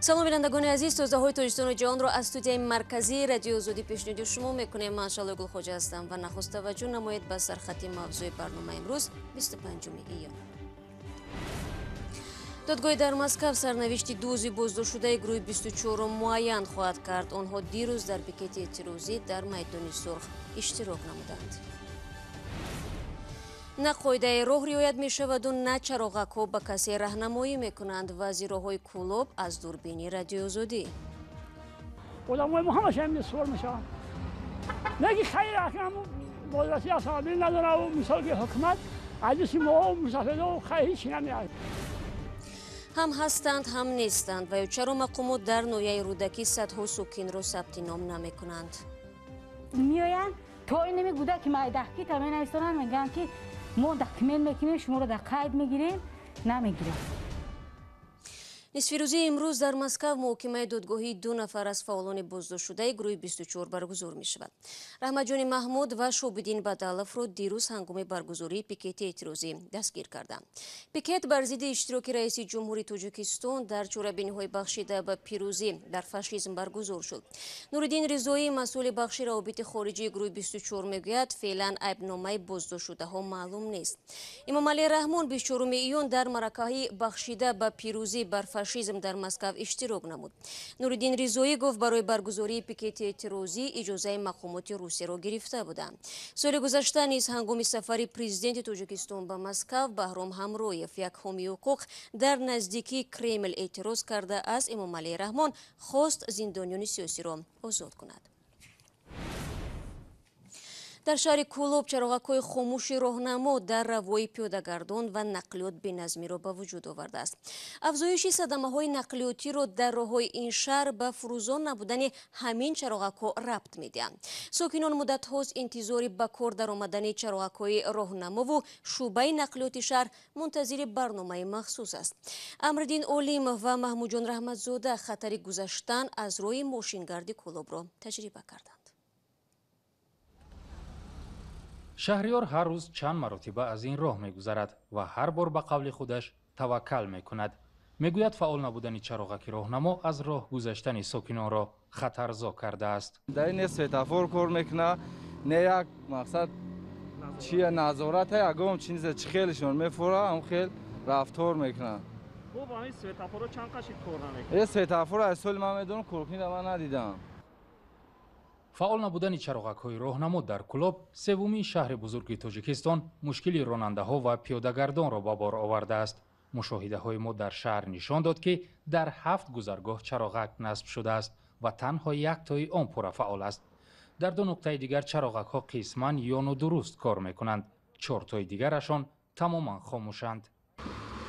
салом бинандагони азиз, тозаҳои тоҷикистону ҷаҳонро аз студияи марказии радиои озодӣ пешниҳоди шумо мекунем. Ман Шалои Гулхоҷа ҳастам ва нахуст таваҷҷӯҳ намоед ба сархати мавзӯи барнома имрӯз 25 июн. додгоҳи дар Москав сарнавишти дӯзи боздоштшудаи гурӯҳи 24 муайян хоҳад кард. онҳо дирӯз дар пикети эътирозӣ дар майдони Сурх иштирок намуданд. на қоидаи роҳ риоят мешаваду на чароғакҳо ба касе раҳнамоӣ мекунанд. вазираҳои Кӯлоб аз дурбини радиои озодӣ. одамои мо ҳамаша ҳамин суол мешаванд. наки хайр акнаму бодрасӣ автомобил надорад, мисол ки ҳукумат аҷиси мо мусафирҳо хайр ҳечи намеяд. ҳам ҳастанд, ҳам нестанд. ва чаро мақомот дар ноҳияи рӯдакӣ садҳо сокинро сабти ном намекунанд? миёянд то ин намегуда ки майдаҳки таменаистонанд мегӯянд ки мо документ мекунем, шуморо дар қайд мегирем, намегирем. нисфирӯзии имрӯз дар Москав муҳокимаи додгоҳии 2 нафар аз фаъолони боздоштшудаи гурӯҳи 24 баргузор мешавад. Раҳматҷони Маҳмуд ва Шобиддин Бадаловро дирӯз ҳангоми баргузории пикети эътирозӣ дастгир карданд. Пикет бар зидди иштироки раиси ҷумҳури Тоҷикистон дар чорабиниҳои бахшида ба пирӯзӣ дар фашизм баргузор шуд. Нуриддин Ризоӣ, масъули бахши равобити хориҷии гурӯҳи 24 мегӯяд, феълан айбномаи боздоштшудаҳо маълум нест. Эмомалӣ Раҳмон 24 июн дар маъракаи бахшида ба пирӯзӣ бар фашизм дар Москав иштирок намуд. Нуриддин Ризоӣ гуфт барои баргузории пикети эътирозӣ иҷозаи мақомоти Русияро гирифта буданд. Соли гузашта низ ҳангоми сафари президенти Тоҷикистон ба Москав Баҳром Ҳамроев, як ҳомии ҳуқуқ, дар наздикии Кремл эътироз карда аз Эмомалӣ Раҳмон хост зиндонёни сиёсиро озод кунад. дар шаҳри Кӯлоб чароғакҳои хомӯши роҳнамо дар равои пиёдагардон ва нақлиёт беназмиро ба вуҷуд овардааст. афзоиши садамаҳои нақлиётиро дар роҳҳои ин шаҳр ба фурӯзон набудани ҳамин чароғакҳо рабт медиҳанд. сокинон муддатҳост интизори ба кор даромадани чароғакҳои роҳнамову шӯъбаи нақлиёти шаҳр мунтазири барномаи махсус аст. Амриддин Олимов ва Маҳмуҷон Раҳматзода хатари гузаштан аз роҳи мошингарди Кӯлобро таҷриба карданд. шаҳриёр ҳар рӯз чанд маротиба аз ин роҳ мегузарад ва ҳар бор ба қавли худаш таваккал мекунад. мегӯяд фаъол набудани чароғаки роҳнамо аз роҳ гузаштани сокинонро хатарзо кардааст. дар не светофор кор мекуна, не як мақсад чия назорат ягон чизе чи хелишон мефора, ҳам хел рафтор мекуна. хуб, ҳамин светофорро чанд қашид кор намекунад? е светофор аз соли ман медонам коркунда ман надидам. фаъол набудани чароғакҳои роҳнамо дар Кӯлоб, севумин шаҳри бузурги Тоҷикистон, мушкили ронандаҳо ва пиёдагардонро ба бор овардааст. мушоҳидаҳои мо дар шаҳр нишон дод, ки дар 7 гузаргоҳ чароғак насб шудааст ва танҳо яктои он пурафаъол аст. дар 2 нуқтаи дигар чароғакҳо қисман ё нодуруст кор мекунанд. 4 дигарашон тамоман хомӯшанд.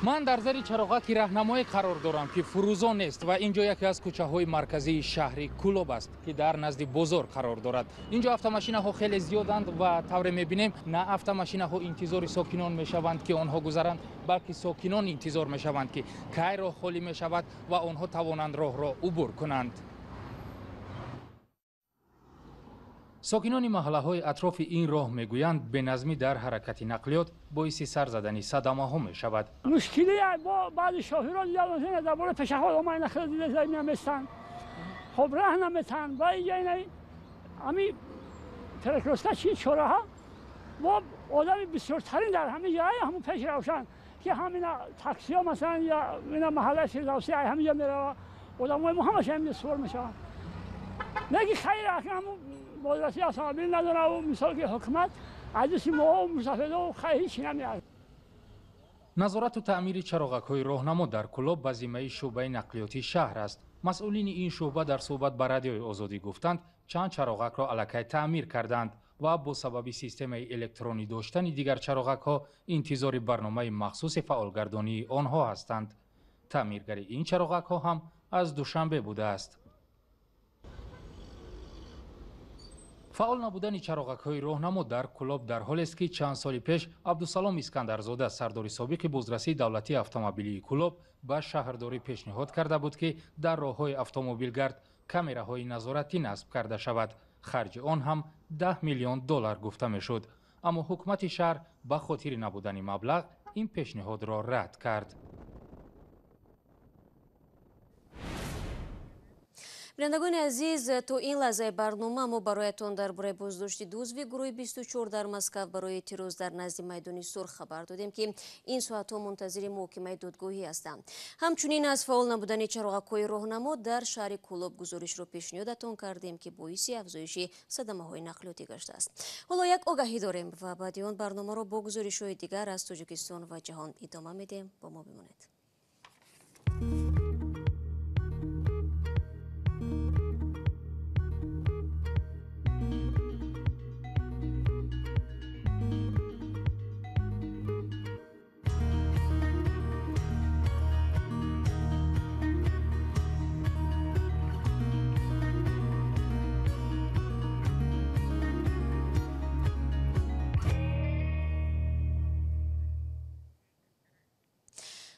ман дар зари чароғаки раҳнамоӣ қарор дорам, ки фурӯзон нест ва инҷо яке аз кӯчаҳои марказии шаҳри Кӯлоб аст, ки дар назди бозор қарор дорад. инҷо автомашинаҳо хеле зиёданд ва тавре мебинем на автомашинаҳо интизори сокинон мешаванд, ки онҳо гузаранд, балки сокинон интизор мешаванд, ки кай роҳ холӣ мешавад ва онҳо тавонанд роҳро убур кунанд. сокинони маҳаллаҳои атрофи ин роҳ мегӯянд, беназмӣ дар ҳаракати нақлиёт боиси сар задани садамаҳо мешавад. мушкили бо баъди шофирон дар бораи пешаҳодо ман хеле дида наместанд. хоб раҳ наметаҳанд. ба инҷа ҳами перекроста чи чораҳа бо одами бисёртарин дар ҳамин ҷо ҳамун пеш равшан, ки ҳамин таксиҳо масалан я ина маҳаллаи фирдавсӣ ҳамин ҷо мерава. одамои мо ҳамаша ҳамин суол мешаванд. наки хайр акнаму бодрасӣ автомобил надорад, мисол ки ҳукумат аҷиси мо мусафирҳо хайр ҳечи намеяд. назорату таъмири чароғакҳои роҳнамо дар Кӯлоб ба зиммаи шӯъбаи нақлиёти шаҳр аст. масъулини ин шӯъба дар суҳбат ба радиои Озодӣ гуфтанд, чанд чароғакро аллакай таъмир карданд ва бо сабаби системаи электронӣ доштани дигар чароғакҳо интизори барномаи махсуси фаъолгардонии онҳо ҳастанд. таъмиргари ин чароғакҳо ҳам аз душанбе будааст. фаъол набудани чароғакҳои роҳнамо дар Кӯлоб дар ҳолест, ки чанд соли пеш Абдусалом Искандарзода, сардори собиқи бузрасии давлатии автомобилии Кӯлоб, ба шаҳрдорӣ пешниҳод карда буд, ки дар роҳҳои автомобилгард камераҳои назоратӣ насб карда шавад. харҷи он ҳам $10 миллион гуфта мешуд. аммо ҳукумати шаҳр ба хотири набудани маблағ ин пешниҳодро рад кард. بینندگان عزیز، تو این لحظه برنامه ما برایتان درباره بازداشت دزدی گروه 24 در مسکو برای اعتراض در نزد میدان سرخ خبر دادیم که این ساعتها منتظر محکمه دادگاهی هستند. همچنین از فعال نبودن چراغک‌های راهنما در شهر کولوب گزارش را پیشنهادتان کردیم که باعث افزایش صدمه‌های نقلیاتی گشته است. حالا یک آگهی داریم و بعد آن برنامه را با گزارش‌های دیگر از تاجیکستان و جهان ادامه میدیم. با ما بمانید.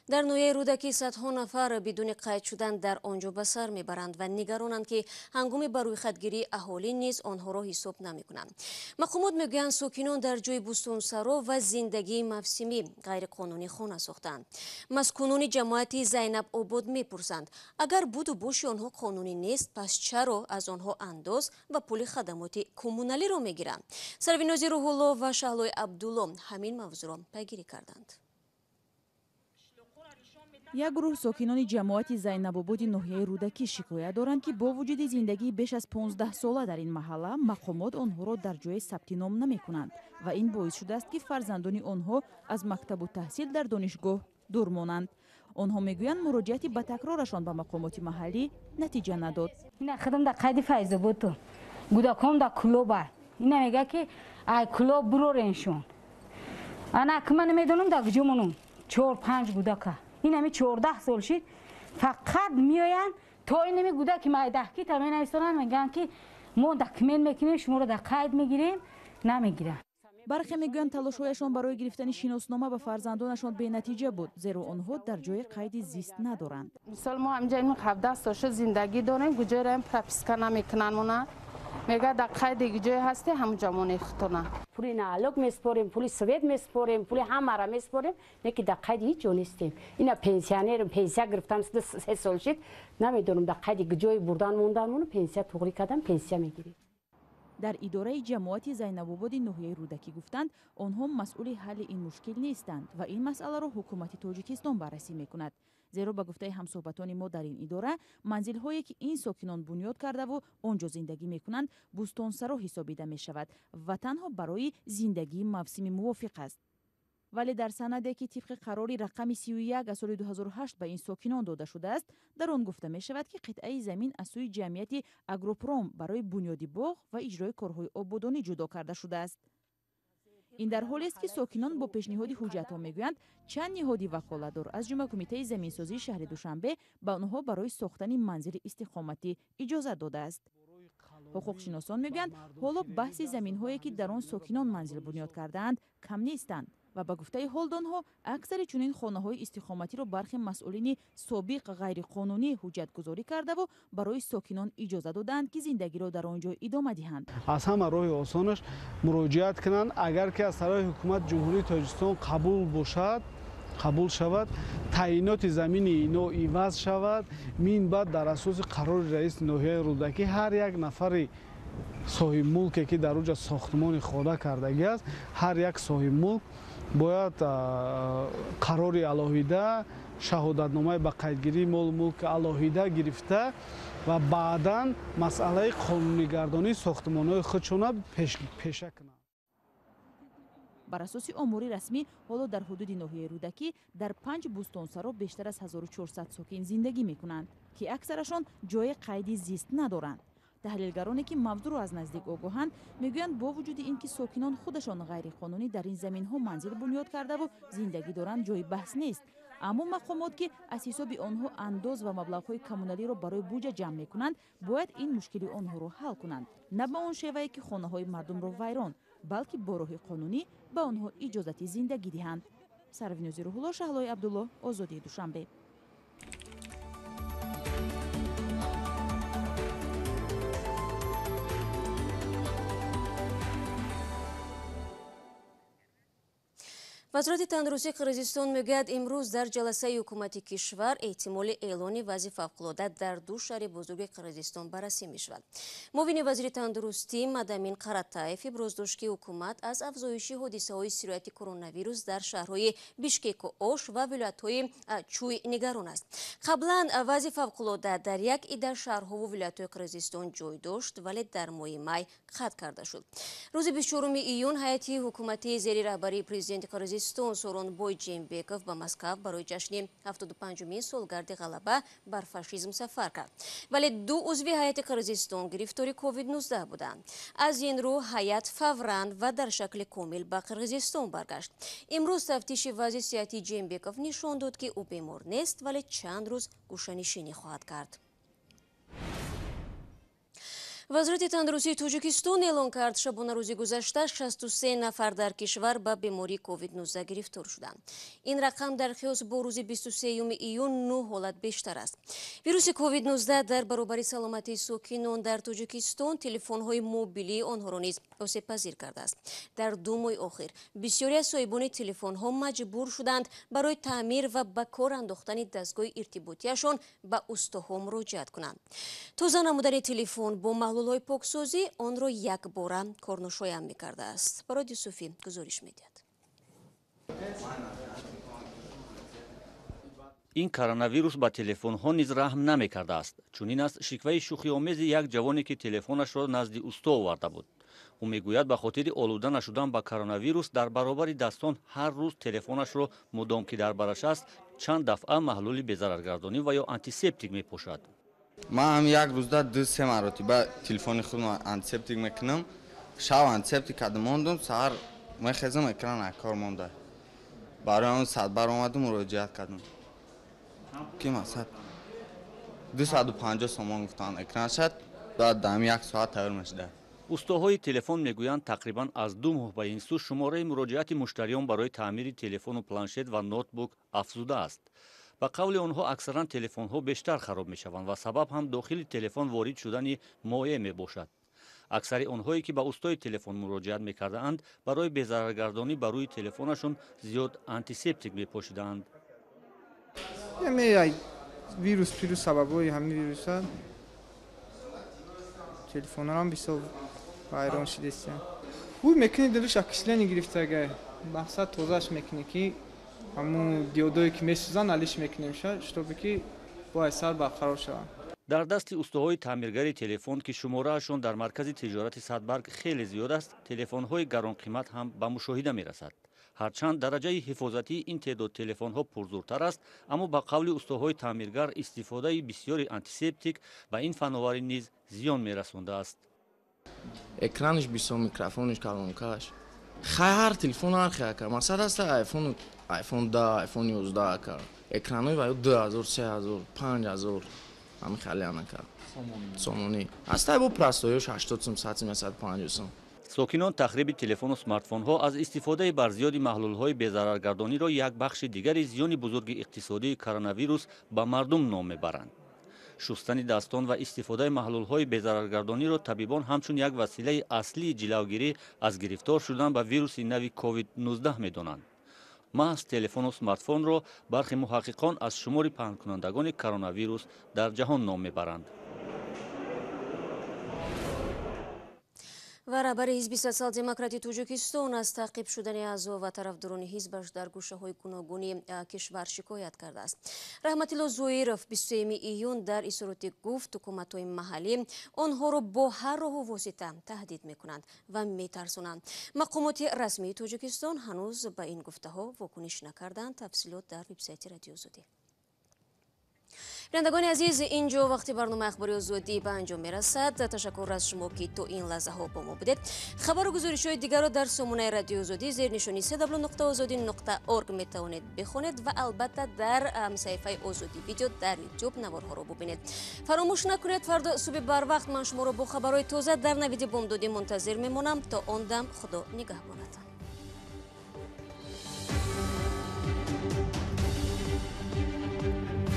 در نویه رودکی صدها نفر بدون قید شدن در آنجا به سر میبرند و نگرانند که هنگام بروی خودگیری اهالی نیز آنها را حساب نمیکنند. مقامات میگویند ساکنان در جای بوستانسرا و زندگی موسمی غیر قانونی خانه ساختند. مسکونان جماعت زینب آباد میپرسند اگر بود و باش آنها قانونی نیست پس چرا از آنها انداز و پول خدمات کمونالی را میگیرند؟ سروینازی روح الله و شهلای عبدالله همین موضوع را پیگیری کردند. یک گروه ساکنان جماعت زینب‌آباد ناحیه رودکی شکایت دارند که با وجود زندگی بیش از 15 ساله در این محله مقامات آنها را در جای ثبت نام نمی‌کنند و این باعث شده است که فرزندان آنها از مکتب و تحصیل در دانشگاه دور مانند. آنها میگویند مراجعت به تکرارشان به مقامات محلی نتیجه نداد. این خدم در قید فیض‌آباد تو گوداکام در کلوب این میگه که ای کلوب برو رنشون انا که من نمیدونم در کجامونم 4-5 گوداکا این همی 14 سال شد فقط میاین تا این همی گودک مایدهکی تا من ایستانن میگن که ما دکمل میکنیم شما رو در قید میگیریم نمیگیرن. برخی میگویند تلاش‌هایشان برای گرفتن شناسنامه به فرزندانشان بی نتیجه بود زیرا آنها در جای قید زیست ندارند. مثلا ما همینجا این 17 سال زندگی داریم گوجه را پرپسکا نمیکنن مونا میگه در قید گوجه هستی همونجا مون ختونه پول نالوگ میسپاریم پول سوئد میسپاریم پول همه را میسپاریم نه که در قید هیچ جا نیستیم. اینا پنسیونر پنسیا گرفتم 3 سال شد نمیدونم در قید گوجه بردن موندن پنسیا توغری کردن پنسیا میگیریم. در اداره جماعت زینب‌آباد ناحیه رودکی گفتند آنها مسئول حل این مشکل نیستند و این مسئله را حکومت تاجیکستان بررسی میکند. زیرا به گفته همصحبتان ما در این اداره منزل هایی که این ساکنان بنیاد کرده و آنجا زندگی میکنند بوستانسرا حسابیده می شود و تنها برای زندگی موسمی موافق است. ولی در سندی که طبق قراری رقم 31 از سال 2008 به این ساکنان داده شده است در آن گفته می شود که قطعه زمین از سوی جمعیت اگروپروم برای بنیاد باغ و اجرای کارهای آبادانی جدا کرده شده است. این در حالی است که ساکنان با پیشنهاد حجت‌ها میگویند چند نهادی وکالتدار از جمله کمیته زمینسازی شهر دوشنبه به آنها برای ساختن منزل استقامتی اجازه داده است. حقوقشناسان میگویند حالا بحث زمین‌هایی که در آن ساکنان منزل بنیاد کرده‌اند کم نیستند و به گفته هولدان‌ها اکثر چنین خانه‌های استقامتی را برخی مسئولین سابق غیر قانونی حجت گذاری کرده و برای ساکنان اجازه دادند که زندگی را در آنجا ادامه دهند. از همه راه آسانش مراجعت کنند اگر که از طرف حکومت جمهوری تاجیکستان قبول شود تعیینات زمین اینا عوض شود من بعد در اساس قرار رئیس ناحیه رودکی هر یک نفر صاحب ملکی که در اونجا ساختمان خانه کردگی است هر یک صاحب ملک باید قرار علاوه شهادتنامه به قیدگیری مال ملک علاوه گرفته و بعداً مسئله قانونی‌گردانی ساختمان‌های خودشان پیشه کنند. بر اساس آمار رسمی حالا در حدود ناحیه رودکی در 5 بوستانسرا بیشتر از 1400 ساکن زندگی می‌کنند که اکثرشان جای قید زیست ندارند. تحلیلگرانی که موضوع را از نزدیک آگاهند میگویند با وجود اینکه ساکنان خودشان غیر قانونی در این زمین‌ها منزل بنیاد کرده و زندگی دارند جای بحث نیست، اما مقامات که از حساب آنها انداز و مبلغ‌های کمونالی را برای بودجه جمع می‌کنند باید این مشکل آنها را حل کنند، نه به آن شیوهی که خانه‌های مردم را ویران بلکه با راه قانونی به آنها اجازه زندگی دهند. سروینازی روح الله، شهلای عبدالله، آزادی دوشنبه. вазирати тандурустии Қирғизистон мегӯяд имрӯз дар ҷаласаи ҳукумати кишвар эҳтимоли эълони вазъи фавқулодда дар ду шаҳри бузурги Қирғизистон баррасӣ мешавад. муовини вазири тандурустӣ Мадамин Қаратаев иброз дошт ки ҳукумат аз афзоиши ҳодисаҳои сирояти коронавирус дар шаҳрҳои Бишкеку Ош ва вилоятҳои Чуй нигарон аст. қаблан вазъи фавқулодда дар як ида шаҳрҳову вилоятҳои Қирғизистон ҷой дошт, вале дар моҳи май қатъ карда шуд. рӯзи 24 июн ҳайати ҳукумати зери раҳбарии президенти Қирғизистон Сооронбой Ҷэймбеков ба Москав барои ҷашни 75-мин солгарди ғалаба бар фашизм сафар кард. Вале ду узви ҳайати Қирғизистон гирифтори COVID-19 буданд. Аз ин рӯ ҳайат фавран ва дар шакли комил ба Қирғизистон баргашт. имрӯз тафтиши вазъи сиҳати Ҷэймбеков нишон дод ки ӯ бемор нест, вале чанд рӯз гӯшанишинӣ хоҳад кард. вазирати тандурустии Тоҷикистон эълон кард шабона рӯзи гузашта 63 нафар дар кишвар ба бемории COVID-19 гирифтор шуданд. ин рақам дар қиёс бо рӯзи 23 июн 9 ҳолат бештар аст. вируси COVID-19 дар баробари саломатии сокинон дар Тоҷикистон телефонҳои мобилии онҳоро низ осебпазир кардааст. дар 2 моҳи охир бисёре аз соҳибони телефонҳо маҷбур шуданд барои таъмир ва ба кор андохтани дастгоҳи иртиботиашон ба устоҳо муроҷиат кунанд. тоза намудани телефон бо маҳлулҳои поксозӣ онро якбора корношоям мекардааст. барои Юсуфӣ гузориш медиҳад. ин коронавирус ба телефонҳо низ раҳм намекардааст. чунин аст шикваи шӯхиомези як ҷавоне ки телефонашро назди усто оварда буд. ӯ мегӯяд ба хотири олуда нашудан ба коронавирус дар баробари дастон ҳар рӯз телефонашро мудом ки дар бараш аст чанд дафъа маҳлули безараргардонӣ ва ё антисептик мепошад. ман ҳам як рӯзда 2-3 маротиба телефони худам антисептик мекунам. шаб антисептик карда мондум, саҳар мехезам экран акор монда. барои он садбар омаду муроҷиат кардам. ки масад 250 сомон гуфтанд экраншад, баъд дам 1 соат тайёр мешуда. устоҳои телефон мегӯянд тақрибан аз 2 моҳ ба ин су шумораи муроҷиати муштариён барои таъмири телефону планшет ва ноутбук афзуда аст. ба қавли онҳо аксаран телефонҳо бештар хароб мешаванд ва сабаб ҳам дохили телефон ворид шудани моеъ мебошад. аксари онҳое ки ба устои телефон муроҷиат мекардаанд барои безараргардонӣ ба рӯи телефонашон зиёд антисептик мепошидаанд. вирус сабабҳои ҳамин вируса телефонарам бисёр вайрон шудастанд. ӯ мекунӣ дилуш окисление гирифтага. мақсад тозаш мекунӣ ки ҳамун диодое ки месӯзанд алиш мекунем штобе ки бо асар барқарор шаванд. дар дасти устоҳои таъмиргари телефон ки шумораашон дар маркази тиҷорати Садбарг хеле зиёд аст, телефонҳои гаронқимат ҳам ба мушоҳида мерасад. ҳарчанд дараҷаи ҳифозатии ин теъдод телефонҳо пурзуртар аст, аммо ба қавли устоҳои таъмиргар истифодаи бисёри антисептик ба ин фановарӣ низ зиён мерасондааст. экраниш бисёр, микрофониш калонкаш. ҳар телефон ҳар хел кард. мақсад аст iPhone 10, iPhone 11 кард. экранои ва 2000, 3000, 5000 ҳами хали ана кард. сомонӣ. Астай бо простоёш 80 сум, 100 сум, 150 сум. сокинон тахриби телефону смартфонҳо аз истифодаи барзиёди маҳлулҳои безараргардониро як бахши дигари зиёни бузурги иқтисодии коронавирус ба мардум ном мебаранд. шустани дастон ва истифодаи маҳлулҳои безараргардониро табибон ҳамчун як василаи аслии ҷилавгирӣ аз гирифтор шудан ба вируси нави COVID-19 медонанд. маҳз телефону смартфонро бархи муҳаққиқон аз шумори паҳнкунандагони коронавирус дар ҷаҳон ном мебаранд. ва раҳбари ҳизби социал-демократии Тоҷикистон аз таъқиб шудани аъзо ва тарафдорони ҳизбаш дар гӯшаҳои гуногуни кишвар шикоят кардааст. Раҳматилло Зоиров 23 июн дар изҳороте гуфт ҳукуматҳои маҳаллӣ онҳоро бо ҳар роҳу восита таҳдид мекунанд ва метарсонанд. мақомоти расмии Тоҷикистон ҳанӯз ба ин гуфтаҳо вокуниш накарданд. тафсилот дар вебсайти Радиои Озодӣ. бинандагони азиз, инҷо вақти барномаи ахбори озодӣ ба анҷом мерасад. ташаккур аз шумо ки то ин лаҳзаҳо бо мо будед. хабару гузоришҳои дигарро дар сомонаи Радиои Озодӣ зернишони www.ozodi.org метавонед бихонед ва албатта дар саҳифаи Озодӣ видео дар YouTube наворҳоро бубинед. фаромӯш накунед, фардо субҳи барвақт ман шуморо бо хабарҳои тоза дар навиди бомдодӣ мунтазир мемонам. то он дам худо нигаҳбонад.